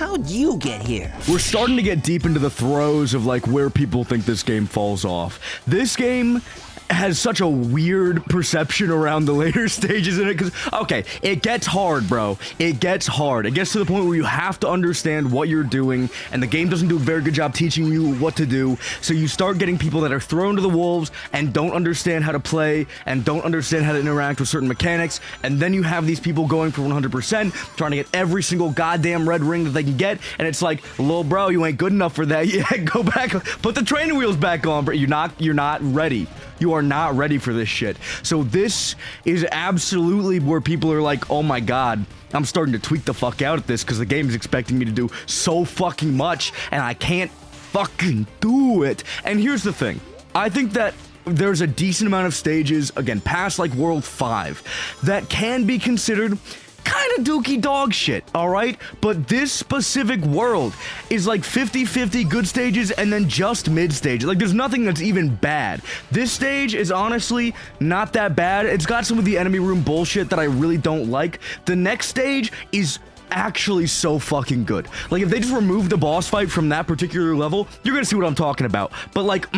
how'd you get here? We're starting to get deep into the throes of like where people think this game falls off. This game has such a weird perception around the later stages in it, because, okay, it gets hard, bro. It gets hard. It gets to the point where you have to understand what you're doing, and the game doesn't do a very good job teaching you what to do, so you start getting people that are thrown to the wolves and don't understand how to play and don't understand how to interact with certain mechanics, and then you have these people going for 100%, trying to get every single goddamn red ring that they can get, and it's like, lil bro, you ain't good enough for that. Yeah, go back, put the training wheels back on, bro. You're not ready. You are not ready for this shit. So this is absolutely where people are like, oh my god, I'm starting to tweak the fuck out at this because the game is expecting me to do so fucking much and I can't fucking do it. And here's the thing. I think that there's a decent amount of stages, again, past like World 5, that can be considered kind of dookie dog shit, alright? But this specific world is like 50-50 good stages and then just mid stage. Like, there's nothing that's even bad. This stage is honestly not that bad. It's got some of the enemy room bullshit that I really don't like. The next stage is actually so fucking good. Like, if they just remove the boss fight from that particular level, you're gonna see what I'm talking about. But like,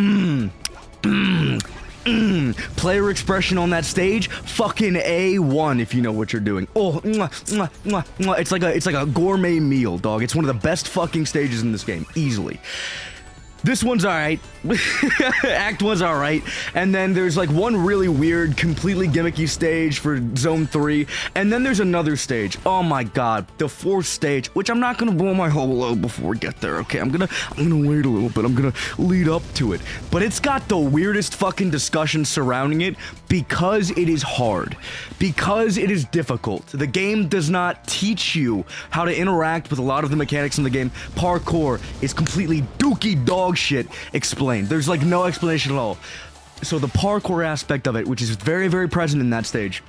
player expression on that stage, fucking A1 if you know what you're doing. Oh, it's like a gourmet meal, dog. It's one of the best fucking stages in this game, easily. This one's alright. Act 1's alright. And then there's like one really weird, completely gimmicky stage for Zone 3. And then there's another stage. Oh my god. The 4th stage, which I'm not gonna blow my whole load before we get there, okay? I'm gonna wait a little bit. I'm gonna lead up to it. But it's got the weirdest fucking discussion surrounding it because it is hard. Because it is difficult. The game does not teach you how to interact with a lot of the mechanics in the game. Parkour is completely dookie dog shit explained. There's like no explanation at all. So the parkour aspect of it, which is very, very present in that stage,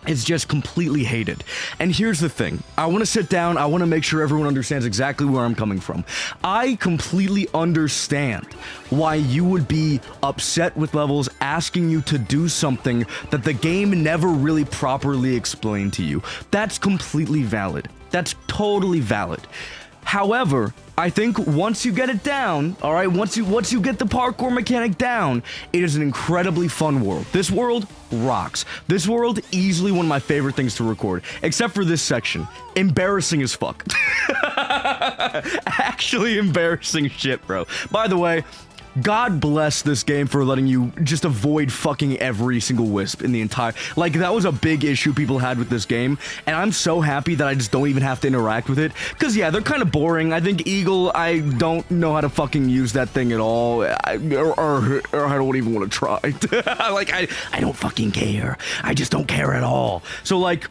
is just completely hated. And here's the thing. I want to sit down. I want to make sure everyone understands exactly where I'm coming from. I completely understand why you would be upset with levels asking you to do something that the game never really properly explained to you. That's completely valid. That's totally valid. However, I think once you get it down, all right, once you get the parkour mechanic down, it is an incredibly fun world. This world rocks. This world, easily one of my favorite things to record, except for this section. Embarrassing as fuck. Actually embarrassing shit, bro. By the way, God bless this game for letting you just avoid fucking every single wisp in the entire... Like, that was a big issue people had with this game, and I'm so happy that I just don't even have to interact with it. Because, yeah, they're kind of boring. I think Eagle, I don't know how to fucking use that thing at all. Or I don't even want to try. Like, I don't fucking care. I just don't care at all. So, like...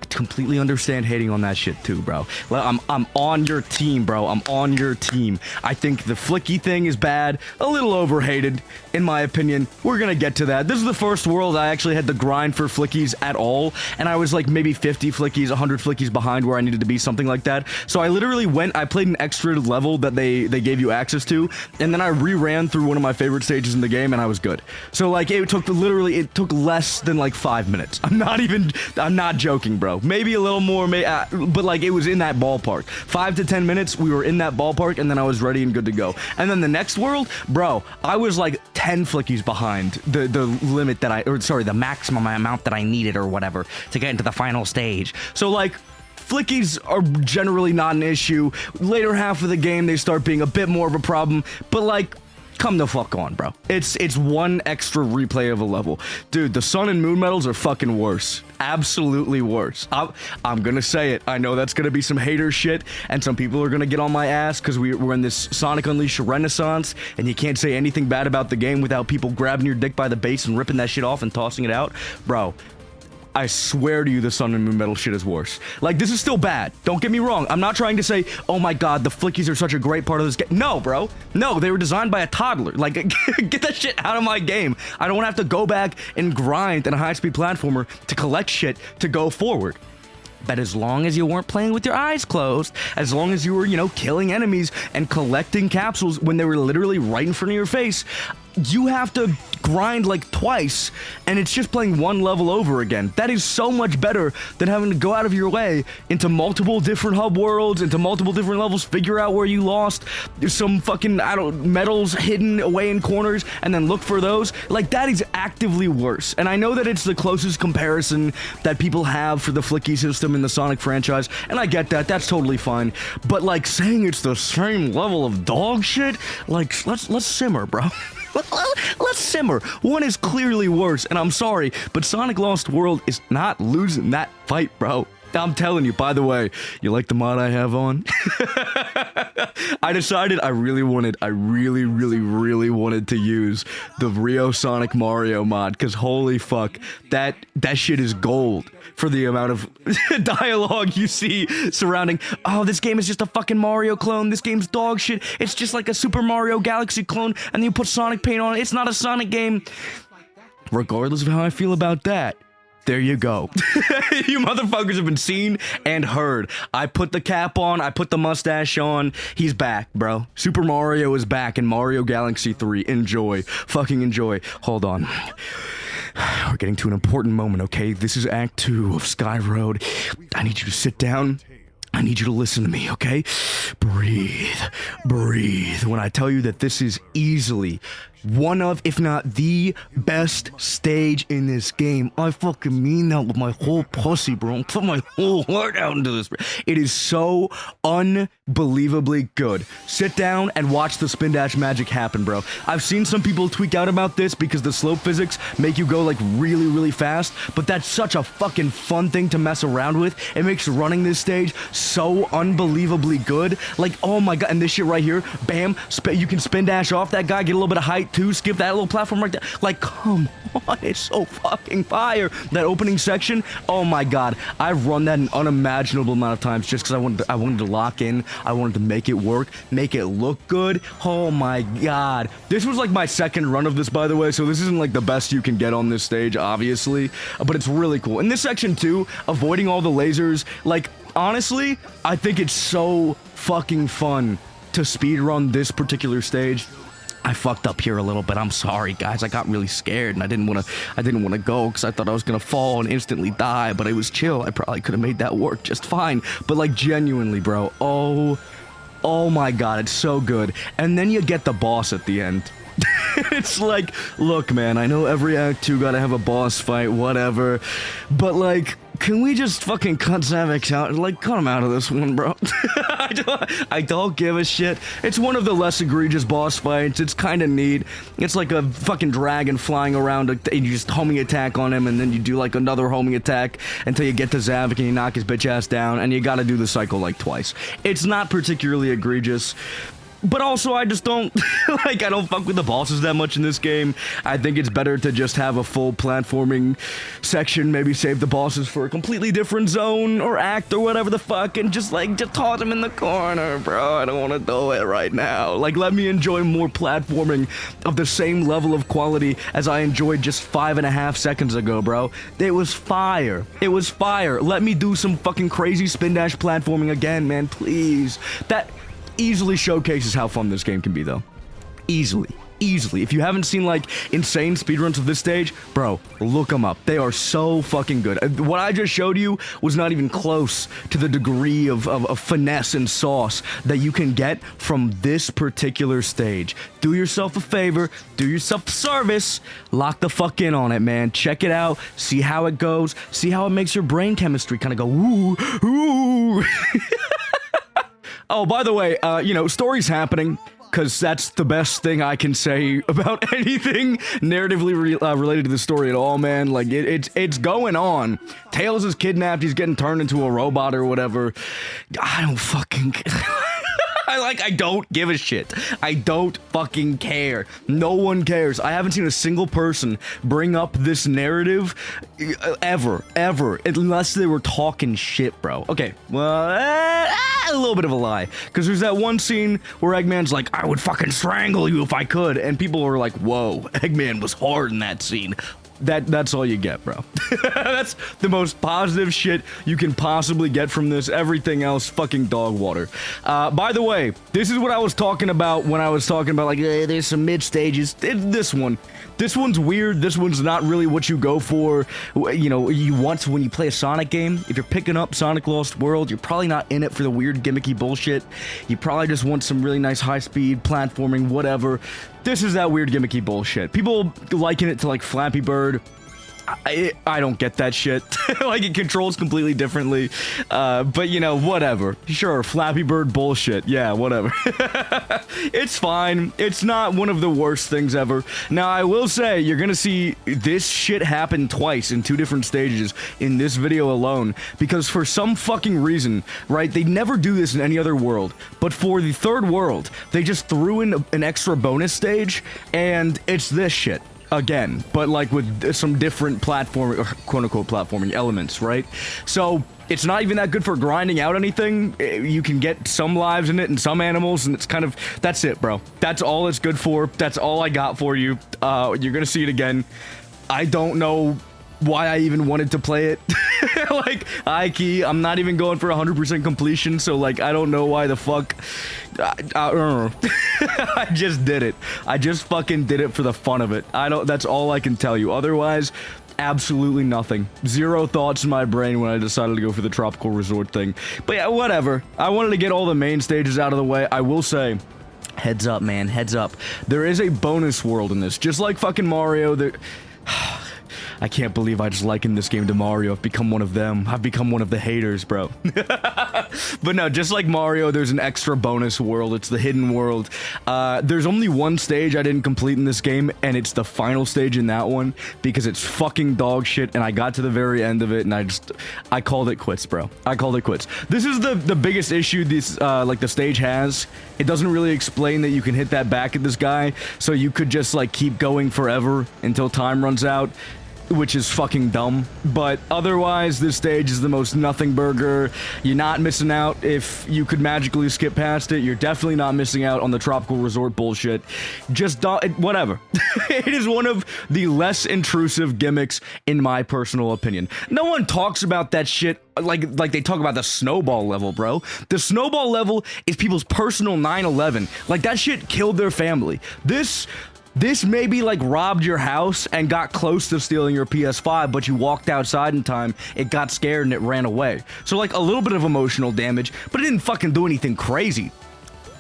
completely understand hating on that shit too, bro. I'm on your team, bro. I'm on your team. I think the Flicky thing is bad, a little overhated, in my opinion. We're gonna get to that. This is the first world I actually had to grind for Flickies at all, and I was like maybe 50 Flickies, 100 Flickies behind where I needed to be, something like that. So I literally I played an extra level that they gave you access to, and then I reran through one of my favorite stages in the game, and I was good. So like it took less than like 5 minutes. I'm not joking, bro. Maybe a little more, but like it was in that ballpark. 5 to 10 minutes, we were in that ballpark, and then I was ready and good to go. And then the next world, bro, I was like 10 Flickies behind the limit that the maximum amount that I needed or whatever to get into the final stage. So like, Flickies are generally not an issue. Later half of the game, they start being a bit more of a problem, but like, come the fuck on, bro. It's one extra replay of a level. Dude, the Sun and Moon medals are fucking worse. Absolutely worse. I'm gonna say it. I know that's gonna be some hater shit, and some people are gonna get on my ass because we're in this Sonic Unleashed renaissance, and you can't say anything bad about the game without people grabbing your dick by the base and ripping that shit off and tossing it out. Bro, I swear to you, the Sun and Moon medal shit is worse. Like, this is still bad. Don't get me wrong. I'm not trying to say, oh my god, the Flickies are such a great part of this game. No, bro. No, they were designed by a toddler. Like, get that shit out of my game. I don't want to have to go back and grind in a high-speed platformer to collect shit to go forward. But as long as you weren't playing with your eyes closed, as long as you were, killing enemies and collecting capsules when they were literally right in front of your face, you have to grind like twice, and it's just playing one level over again. That is so much better than having to go out of your way into multiple different hub worlds, into multiple different levels, figure out where you lost, there's some fucking, I don't, medals hidden away in corners, and then look for those. Like, that is actively worse. And I know that it's the closest comparison that people have for the Flicky system in the Sonic franchise, and I get that, that's totally fine. But like, saying it's the same level of dog shit, like, let's simmer, bro. Let's simmer. One is clearly worse, and I'm sorry, but Sonic Lost World is not losing that fight, bro. I'm telling you. By the way, you like the mod I have on? I decided I really wanted to use the Rio Sonic Mario mod, because holy fuck, that shit is gold for the amount of dialogue you see surrounding, oh, this game is just a fucking Mario clone, this game's dog shit, it's just like a Super Mario Galaxy clone, and then you put Sonic paint on it, it's not a Sonic game. Regardless of how I feel about that, there you go. You motherfuckers have been seen and heard. I put the cap on, I put the mustache on. He's back, bro. Super Mario is back in Mario Galaxy 3. Enjoy. Fucking enjoy. Hold on. We're getting to an important moment, okay? This is Act 2 of Sky Road. I need you to sit down. I need you to listen to me, okay? Breathe. Breathe. When I tell you that this is easily one of, if not the best stage in this game, I fucking mean that with my whole pussy, bro. I put my whole heart out into this. It is so unbelievably good. Sit down and watch the spin dash magic happen, bro. I've seen some people tweak out about this because the slope physics make you go like really, really fast, but that's such a fucking fun thing to mess around with. It makes running this stage so unbelievably good. Like, oh my god, and this shit right here, bam, you can spin dash off that guy, get a little bit of height too, skip that little platform right there. Like, come on, it's so fucking fire. That opening section, oh my god, I've run that an unimaginable amount of times just because I wanted to lock in, I wanted to make it work, make it look good. Oh my god. This was like my second run of this, by the way, so this isn't like the best you can get on this stage, obviously, but it's really cool. In this section too, avoiding all the lasers, like, honestly, I think it's so fucking fun to speedrun this particular stage. I fucked up here a little bit. I'm sorry, guys. I got really scared and I didn't want to go because I thought I was gonna fall and instantly die. But it was chill. I probably could have made that work just fine. But like, genuinely, bro. Oh my god, it's so good. And then you get the boss at the end. It's like, look, man, I know every Act 2 gotta have a boss fight, whatever, but like, can we just fucking cut Zavok out? Like, cut him out of this one, bro. I don't give a shit. It's one of the less egregious boss fights. It's kind of neat. It's like a fucking dragon flying around, and you just homing attack on him, and then you do like another homing attack until you get to Zavok and you knock his bitch ass down, and you gotta do the cycle like twice. It's not particularly egregious. But also, I just don't, like, I don't fuck with the bosses that much in this game. I think it's better to just have a full platforming section, maybe save the bosses for a completely different zone or act or whatever the fuck, and just toss them in the corner, bro. I don't want to do it right now. Like, let me enjoy more platforming of the same level of quality as I enjoyed just 5.5 seconds ago, bro. It was fire. It was fire. Let me do some fucking crazy spin dash platforming again, man, please. That easily showcases how fun this game can be, though. Easily. If you haven't seen, like, insane speedruns of this stage, bro, look them up. They are so fucking good. What I just showed you was not even close to the degree of finesse and sauce that you can get from this particular stage. Do yourself a favor, do yourself a service, lock the fuck in on it, man. Check it out, see how it goes, see how it makes your brain chemistry kind of go, ooh, ooh. Oh, by the way, you know, story's happening, because that's the best thing I can say about anything narratively related to the story at all, man. Like, it's going on. Tails is kidnapped, he's getting turned into a robot or whatever. I don't fucking... I don't give a shit. I don't fucking care. No one cares. I haven't seen a single person bring up this narrative ever, unless they were talking shit, bro. Okay, well, a little bit of a lie, because there's that one scene where Eggman's like, I would fucking strangle you if I could, and people were like, whoa, Eggman was hard in that scene. That's all you get, bro. That's the most positive shit you can possibly get from this. Everything else, fucking dog water. By the way, this is what I was talking about when I was talking about, like, there's some mid stages. This one's weird. This one's not really what you go for. You know, you want when you play a Sonic game. If you're picking up Sonic Lost World, you're probably not in it for the weird gimmicky bullshit. You probably just want some really nice high-speed platforming, whatever. This is that weird gimmicky bullshit. People liken it to, like, Flappy Bird. I don't get that shit. Like, it controls completely differently. But, you know, whatever. Sure, Flappy Bird bullshit. Yeah, whatever. It's fine. It's not one of the worst things ever. Now, I will say, you're gonna see this shit happen twice in 2 different stages in this video alone. Because for some fucking reason, right, they never do this in any other world. But for the 3rd world, they just threw in an extra bonus stage, and it's this shit. Again, but like with some different platform, or quote-unquote platforming elements, right? So it's not even that good for grinding out anything. You can get some lives in it and some animals, and it's kind of, that's it, bro. That's all it's good for. That's all I got for you. You're gonna see it again. I don't know why I even wanted to play it. Like, I'm not even going for 100% completion, so, like, I don't know why the fuck. I don't know. I just did it. I just fucking did it for the fun of it. That's all I can tell you. Otherwise, absolutely nothing. Zero thoughts in my brain when I decided to go for the tropical resort thing. But yeah, whatever. I wanted to get all the main stages out of the way. I will say, heads up, man, heads up. There is a bonus world in this. Just like fucking Mario, I can't believe I just likened this game to Mario. I've become one of them. I've become one of the haters, bro. But no, just like Mario, there's an extra bonus world. It's the hidden world. There's only one stage I didn't complete in this game, and it's the final stage in that one, because it's fucking dog shit, and I got to the very end of it, and I called it quits, bro. I called it quits. This is the biggest issue this, like, the stage has. It doesn't really explain that you can hit that back at this guy, so you could just, like, keep going forever until time runs out, which is fucking dumb. But otherwise, this stage is the most nothing burger. You're not missing out if you could magically skip past it. You're definitely not missing out on the tropical resort bullshit. Just whatever. It is one of the less intrusive gimmicks, in my personal opinion. No one talks about that shit like they talk about the snowball level, bro. The snowball level is people's personal 9/11. Like, that shit killed their family. This maybe, like, robbed your house and got close to stealing your PS5, but you walked outside in time, it got scared, and it ran away. So, like, a little bit of emotional damage, but it didn't fucking do anything crazy.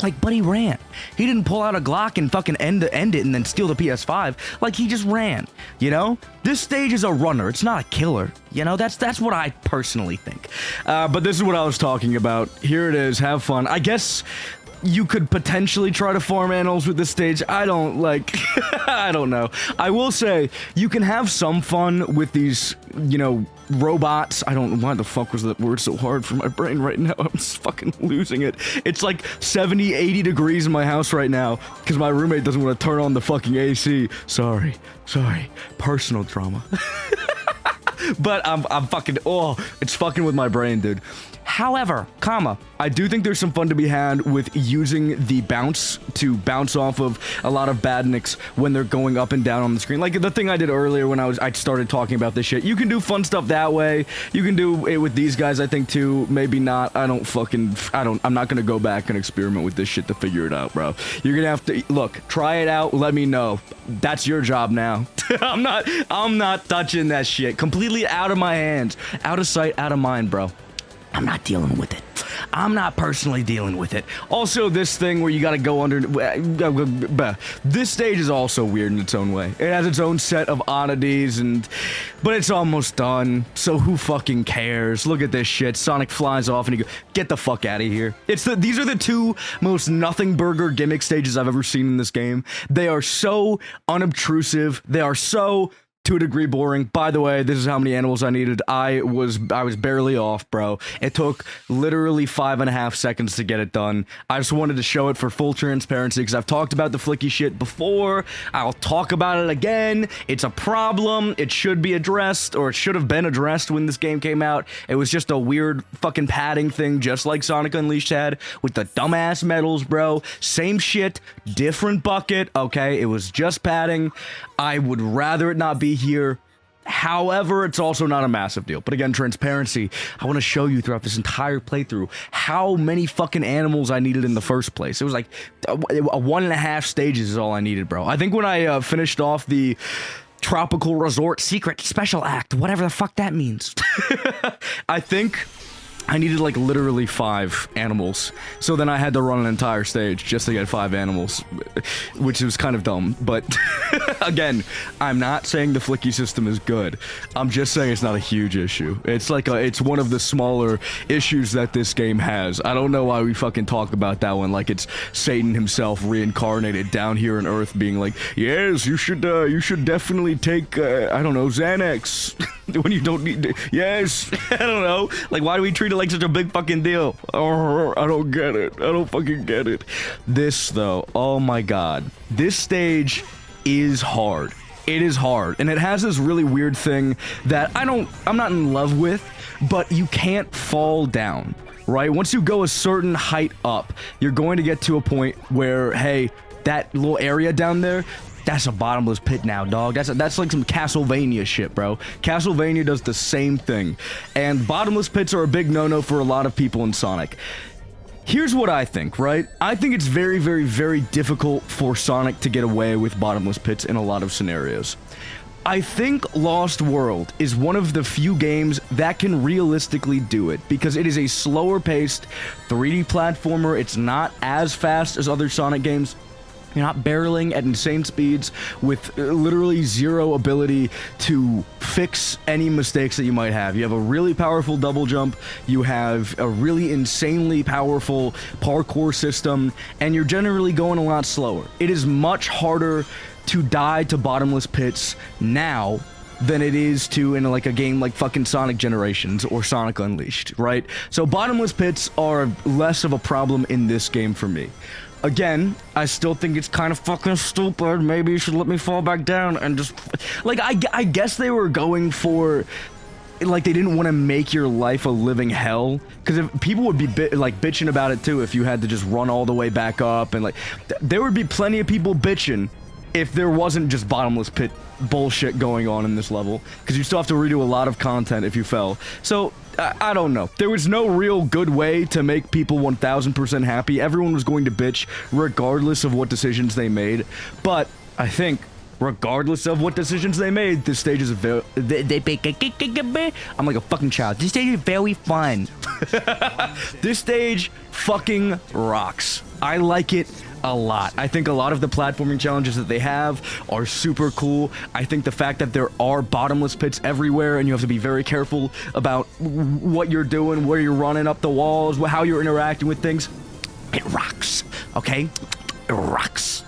Like, but he ran. He didn't pull out a Glock and fucking end it and then steal the PS5. Like, he just ran, you know? This stage is a runner. It's not a killer. You know, that's what I personally think. But this is what I was talking about. Here it is. Have fun. I guess you could potentially try to farm animals with this stage. I don't, like, I don't know. I will say, you can have some fun with these, you know, robots. I don't know why the fuck was that word so hard for my brain right now. I'm just fucking losing it. It's like 70, 80 degrees in my house right now because my roommate doesn't want to turn on the fucking AC. Sorry. Personal trauma. But I'm fucking, it's fucking with my brain, dude. However, I do think there's some fun to be had with using the bounce to bounce off of a lot of badniks when they're going up and down on the screen. Like the thing I did earlier when I started talking about this shit. You can do fun stuff that way. You can do it with these guys, I think, too. Maybe not. I'm not gonna go back and experiment with this shit to figure it out, bro. You're gonna have to, look, try it out, let me know. That's your job now. I'm not touching that shit. Completely out of my hands. Out of sight, out of mind, bro. I'm not dealing with it. I'm not personally dealing with it. Also, this thing where you gotta go under... This stage is also weird in its own way. It has its own set of oddities, but it's almost done, so who fucking cares? Look at this shit. Sonic flies off and you go, get the fuck out of here. These are the 2 most nothing burger gimmick stages I've ever seen in this game. They are so unobtrusive. They are so... to a degree boring. By the way, this is how many animals I needed. I was barely off, bro. It took literally 5.5 seconds to get it done. I just wanted to show it for full transparency because I've talked about the Flicky shit before. I'll talk about it again. It's a problem. It should be addressed, or it should have been addressed when this game came out. It was just a weird fucking padding thing, just like Sonic Unleashed had with the dumbass medals, bro. Same shit, different bucket, okay? It was just padding. I would rather it not be here. However, it's also not a massive deal. But again, transparency, I want to show you throughout this entire playthrough how many fucking animals I needed in the first place. It was like 1.5 stages is all I needed, bro. I think when I finished off the Tropical Resort Secret Special Act, whatever the fuck that means, I think I needed like literally 5 animals. So then I had to run an entire stage just to get 5 animals, which was kind of dumb. But again, I'm not saying the Flicky system is good. I'm just saying it's not a huge issue. It's like it's one of the smaller issues that this game has. I don't know why we fucking talk about that one like it's Satan himself reincarnated down here on Earth being like, yes, you should definitely take, I don't know, Xanax when you don't need, yes, I don't know. Like, why do we treat it like such a big fucking deal? Oh, I don't get it. I don't fucking get it. This, though, oh my god. This stage is hard. It is hard. And it has this really weird thing that I'm not in love with, but you can't fall down, right? Once you go a certain height up, you're going to get to a point where, hey, that little area down there, that's a bottomless pit now, dog. That's like some Castlevania shit, bro. Castlevania does the same thing. And bottomless pits are a big no-no for a lot of people in Sonic. Here's what I think, right? I think it's very, very, very difficult for Sonic to get away with bottomless pits in a lot of scenarios. I think Lost World is one of the few games that can realistically do it, because it is a slower-paced 3D platformer. It's not as fast as other Sonic games. You're not barreling at insane speeds with literally zero ability to fix any mistakes that you might have. You have a really powerful double jump, you have a really insanely powerful parkour system, and you're generally going a lot slower. It is much harder to die to bottomless pits now than it is to in like a game like fucking Sonic Generations or Sonic Unleashed, right? So bottomless pits are less of a problem in this game for me. Again, I still think it's kind of fucking stupid. Maybe you should let me fall back down and just... Like, I guess they were going for... Like, they didn't want to make your life a living hell. Because if people would be, bitching about it, too, if you had to just run all the way back up. And, like, there would be plenty of people bitching if there wasn't just bottomless pit bullshit going on in this level. Because you still have to redo a lot of content if you fell. So... I don't know. There was no real good way to make people 1000% happy. Everyone was going to bitch regardless of what decisions they made. But I think regardless of what decisions they made, this stage is very... I'm like a fucking child. This stage is very fun. This stage fucking rocks. I like it a lot. I think a lot of the platforming challenges that they have are super cool. I think the fact that there are bottomless pits everywhere and you have to be very careful about what you're doing, where you're running up the walls, how you're interacting with things, it rocks, okay? It rocks.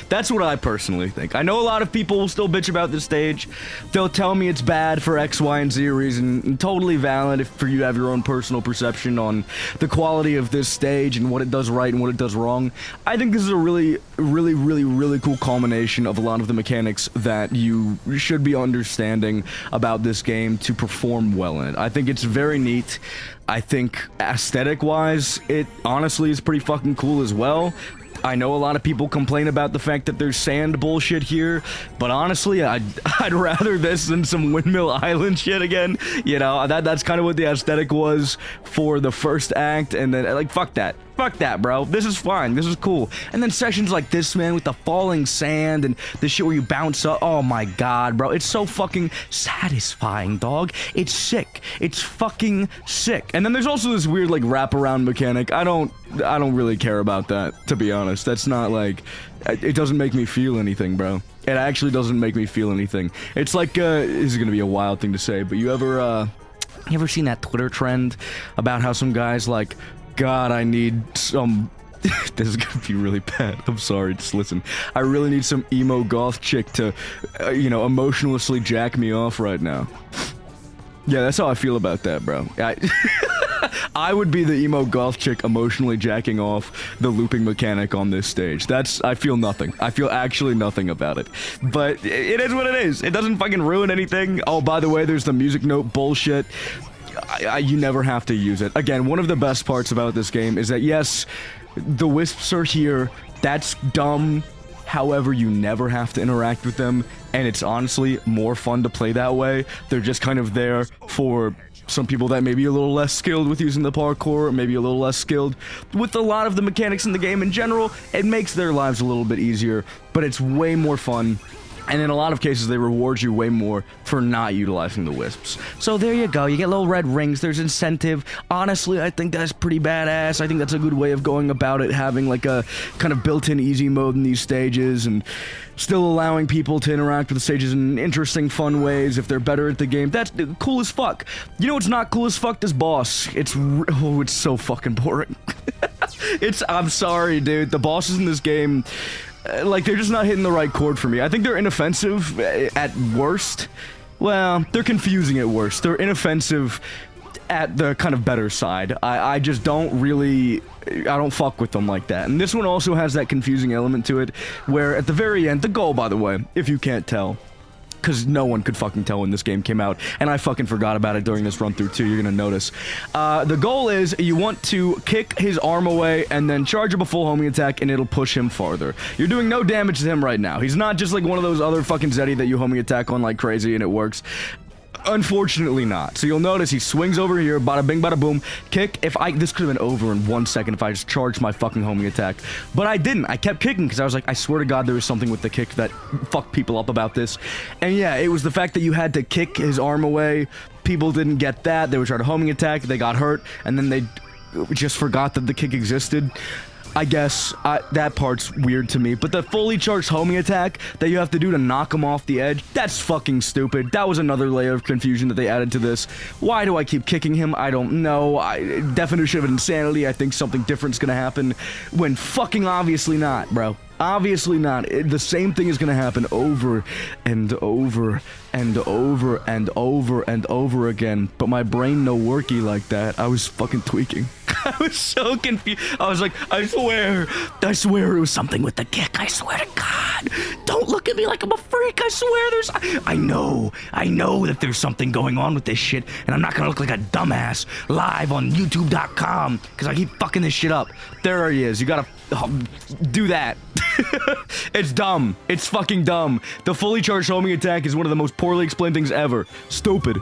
That's what I personally think. I know a lot of people will still bitch about this stage. They'll tell me it's bad for X, Y, and Z reason. And totally valid for you to have your own personal perception on the quality of this stage and what it does right and what it does wrong. I think this is a really, really, really, really cool culmination of a lot of the mechanics that you should be understanding about this game to perform well in it. I think it's very neat. I think aesthetic-wise, it honestly is pretty fucking cool as well. I know a lot of people complain about the fact that there's sand bullshit here, but honestly, I'd rather this than some Windmill Island shit again. You know, that's kind of what the aesthetic was for the first act, and then, like, fuck that. Fuck that, bro. This is fine. This is cool. And then sections like this, man, with the falling sand and the shit where you bounce up. Oh my god, bro. It's so fucking satisfying, dog. It's sick. It's fucking sick. And then there's also this weird, like, wraparound mechanic. I don't really care about that, to be honest. That's not, like... It doesn't make me feel anything, bro. It actually doesn't make me feel anything. It's like, this is gonna be a wild thing to say, but you ever seen that Twitter trend about how some guys, like... God, I need some... This is gonna be really bad. I'm sorry, just listen. I really need some emo goth chick to, you know, emotionlessly jack me off right now. Yeah, that's how I feel about that, bro. I would be the emo goth chick emotionally jacking off the looping mechanic on this stage. I feel nothing. I feel actually nothing about it. But it is what it is. It doesn't fucking ruin anything. Oh, by the way, there's the music note bullshit. You never have to use it. Again, one of the best parts about this game is that, yes, the wisps are here. That's dumb. However, you never have to interact with them, and it's honestly more fun to play that way. They're just kind of there for some people that may be a little less skilled with using the parkour, or maybe a little less skilled with a lot of the mechanics in the game in general. It makes their lives a little bit easier, but it's way more fun. And in a lot of cases, they reward you way more for not utilizing the wisps. So there you go. You get little red rings. There's incentive. Honestly, I think that's pretty badass. I think that's a good way of going about it, having like a kind of built-in easy mode in these stages and still allowing people to interact with the stages in interesting, fun ways if they're better at the game. That's cool as fuck. You know what's not cool as fuck? This boss. It's so fucking boring. I'm sorry, dude. The bosses in this game... like, they're just not hitting the right chord for me. I think they're inoffensive at worst. Well, they're confusing at worst. They're inoffensive at the kind of better side. I just don't really... I don't fuck with them like that. And this one also has that confusing element to it, where at the very end, the goal, by the way, if you can't tell, because no one could fucking tell when this game came out, and I fucking forgot about it during this run-through too, you're gonna notice. The goal is you want to kick his arm away and then charge up a full homing attack, and it'll push him farther. You're doing no damage to him right now. He's not just like one of those other fucking Zeddy that you homing attack on like crazy and it works. Unfortunately not. So you'll notice he swings over here, bada bing, bada boom, kick. This could have been over in 1 second if I just charged my fucking homing attack. But I didn't. I kept kicking because I was like, I swear to God there was something with the kick that fucked people up about this. And yeah, it was the fact that you had to kick his arm away. People didn't get that. They were trying to homing attack, they got hurt, and then they just forgot that the kick existed. I guess that part's weird to me, but the fully charged homing attack that you have to do to knock him off the edge, that's fucking stupid. That was another layer of confusion that they added to this. Why do I keep kicking him? I don't know. Definition of insanity, I think something different's gonna happen when fucking obviously not, bro. Obviously not. The same thing is gonna happen over and over and over and over and over again, but my brain no worky like that. I was fucking tweaking. I was so confused. I was like, I swear it was something with the kick. I swear to God. Don't look at me like I'm a freak. I swear I know that there's something going on with this shit, and I'm not gonna look like a dumbass live on YouTube.com because I keep fucking this shit up. There he is. You gotta do that. It's dumb. It's fucking dumb. The fully charged homing attack is one of the most poorly explained things ever. Stupid.